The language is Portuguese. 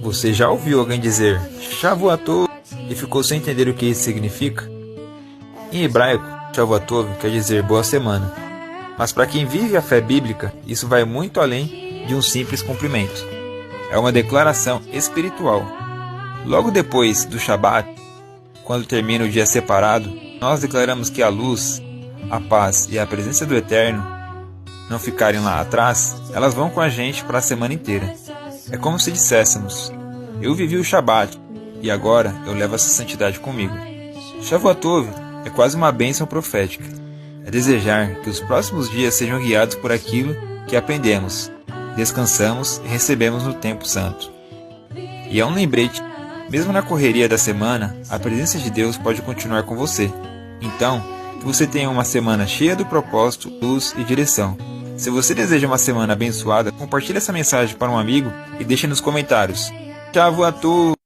Você já ouviu alguém dizer Shavuot e ficou sem entender o que isso significa? Em hebraico, Shavuot quer dizer boa semana. Mas para quem vive a fé bíblica, isso vai muito além de um simples cumprimento. É uma declaração espiritual. Logo depois do Shabat, quando termina o dia separado, nós declaramos que a luz, a paz e a presença do Eterno não ficarem lá atrás, elas vão com a gente para a semana inteira. É como se disséssemos: eu vivi o Shabat e agora eu levo essa santidade comigo. Shavuot é quase uma bênção profética. É desejar que os próximos dias sejam guiados por aquilo que aprendemos, descansamos e recebemos no tempo santo. E é um lembrete: mesmo na correria da semana, a presença de Deus pode continuar com você. Então, que você tenha uma semana cheia do propósito, luz e direção. Se você deseja uma semana abençoada, compartilhe essa mensagem para um amigo e deixe nos comentários. Shavuot!